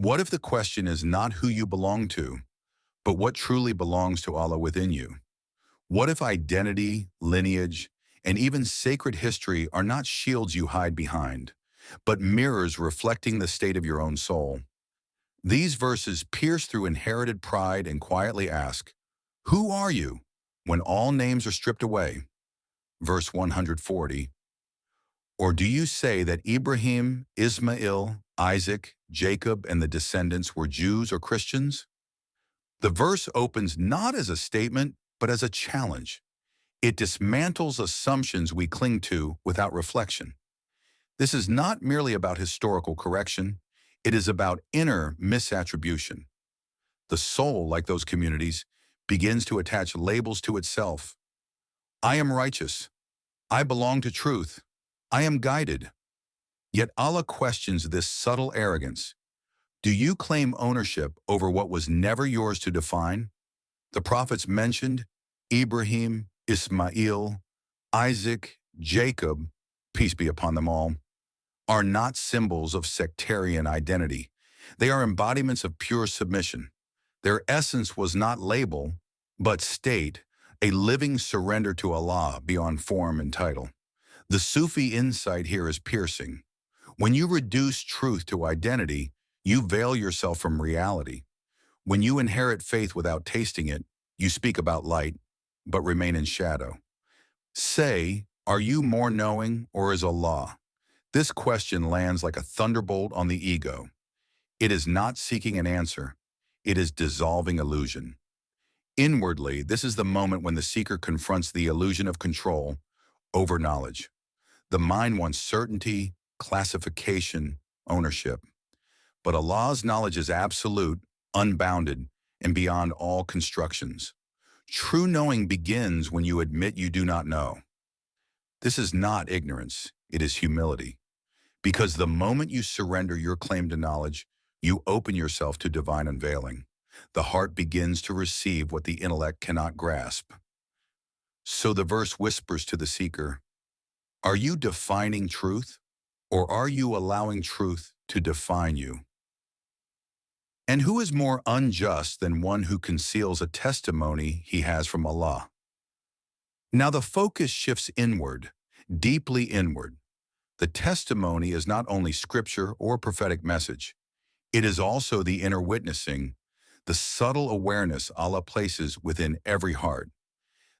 What if the question is not who you belong to, but what truly belongs to Allah within you? What if identity, lineage, and even sacred history are not shields you hide behind, but mirrors reflecting the state of your own soul? These verses pierce through inherited pride and quietly ask, who are you when all names are stripped away? Verse 140. Or do you say that Ibrahim, Ismail, Isaac, Jacob, and the descendants were Jews or Christians? The verse opens not as a statement, but as a challenge. It dismantles assumptions we cling to without reflection. This is not merely about historical correction. It is about inner misattribution. The soul, like those communities, begins to attach labels to itself. I am righteous. I belong to truth. I am guided. Yet Allah questions this subtle arrogance. Do you claim ownership over what was never yours to define? The prophets mentioned Ibrahim, Ismail, Isaac, Jacob, peace be upon them all, are not symbols of sectarian identity. They are embodiments of pure submission. Their essence was not label, but state, a living surrender to Allah beyond form and title. The Sufi insight here is piercing. When you reduce truth to identity, you veil yourself from reality. When you inherit faith without tasting it, you speak about light, but remain in shadow. Say, are you more knowing or is Allah? This question lands like a thunderbolt on the ego. It is not seeking an answer. It is dissolving illusion. Inwardly, this is the moment when the seeker confronts the illusion of control over knowledge. The mind wants certainty, classification, ownership. But Allah's knowledge is absolute, unbounded, and beyond all constructions. True knowing begins when you admit you do not know. This is not ignorance, it is humility. Because the moment you surrender your claim to knowledge, you open yourself to divine unveiling. The heart begins to receive what the intellect cannot grasp. So the verse whispers to the seeker, are you defining truth, or are you allowing truth to define you? And who is more unjust than one who conceals a testimony he has from Allah? Now the focus shifts inward, deeply inward. The testimony is not only scripture or prophetic message. It is also the inner witnessing, the subtle awareness Allah places within every heart.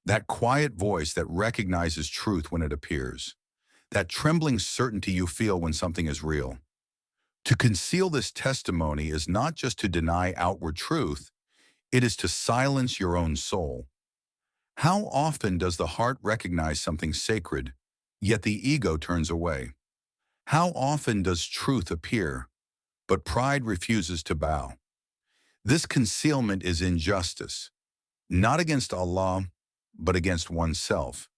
That quiet voice that recognizes truth when it appears. That trembling certainty you feel when something is real. To conceal this testimony is not just to deny outward truth, it is to silence your own soul. How often does the heart recognize something sacred, yet the ego turns away? How often does truth appear, but pride refuses to bow? This concealment is injustice, not against Allah, but against oneself.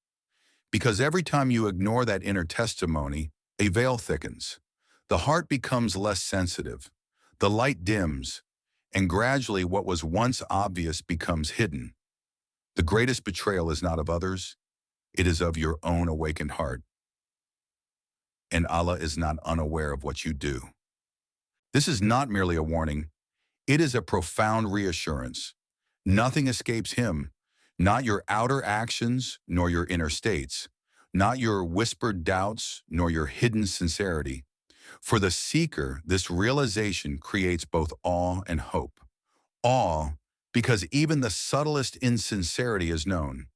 Because every time you ignore that inner testimony, a veil thickens. The heart becomes less sensitive, the light dims, and gradually what was once obvious becomes hidden. The greatest betrayal is not of others, it is of your own awakened heart. And Allah is not unaware of what you do. This is not merely a warning, it is a profound reassurance. Nothing escapes Him, not your outer actions nor your inner states, not your whispered doubts nor your hidden sincerity. For the seeker, this realization creates both awe and hope. Awe, because even the subtlest insincerity is known.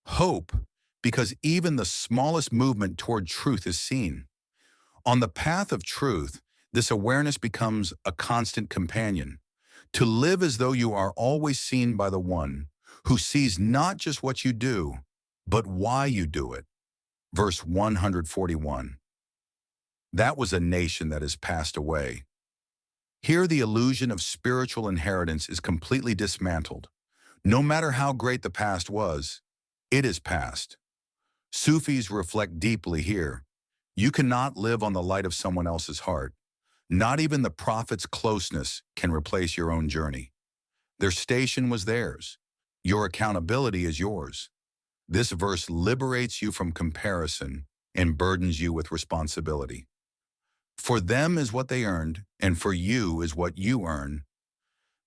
Hope, because even the smallest movement toward truth is seen. On the path of truth, this awareness becomes a constant companion. To live as though you are always seen by the one who sees not just what you do, but why you do it. Verse 141. That was a nation that has passed away. Here the illusion of spiritual inheritance is completely dismantled. No matter how great the past was, it is past. Sufis reflect deeply here. You cannot live on the light of someone else's heart. Not even the prophet's closeness can replace your own journey. Their station was theirs. Your accountability is yours. This verse liberates you from comparison and burdens you with responsibility. For them is what they earned, and for you is what you earn.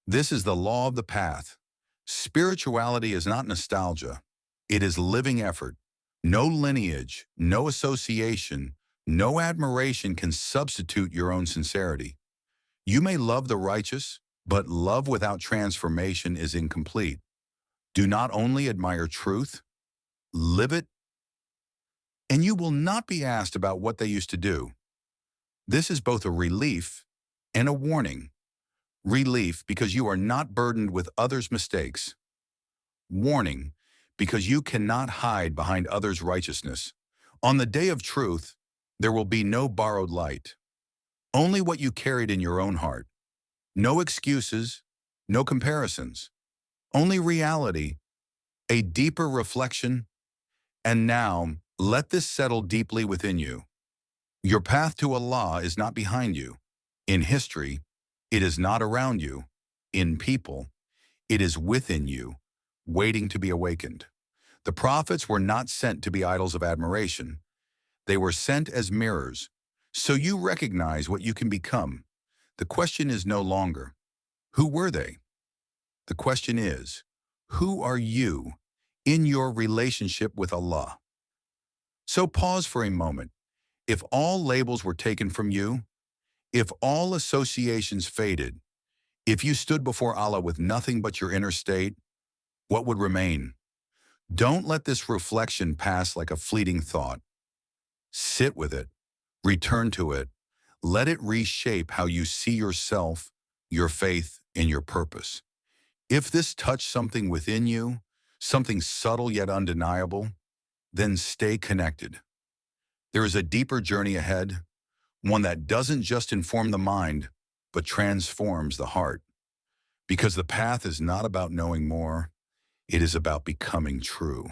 This is the law of the path. Spirituality is not nostalgia. It is living effort. No lineage, no association, no admiration can substitute your own sincerity. You may love the righteous, but love without transformation is incomplete. Do not only admire truth, live it, and you will not be asked about what they used to do. This is both a relief and a warning. Relief because you are not burdened with others' mistakes. Warning because you cannot hide behind others' righteousness. On the day of truth, there will be no borrowed light. Only what you carried in your own heart. No excuses, no comparisons. Only reality, a deeper reflection. And now, let this settle deeply within you. Your path to Allah is not behind you. In history, it is not around you. In people, it is within you, waiting to be awakened. The prophets were not sent to be idols of admiration. They were sent as mirrors, so you recognize what you can become. The question is no longer, who were they? The question is, who are you in your relationship with Allah? So pause for a moment. If all labels were taken from you, if all associations faded, if you stood before Allah with nothing but your inner state, what would remain? Don't let this reflection pass like a fleeting thought. Sit with it, return to it, let it reshape how you see yourself, your faith, and your purpose. If this touched something within you, something subtle yet undeniable, then stay connected. There is a deeper journey ahead, one that doesn't just inform the mind, but transforms the heart. Because the path is not about knowing more, it is about becoming true.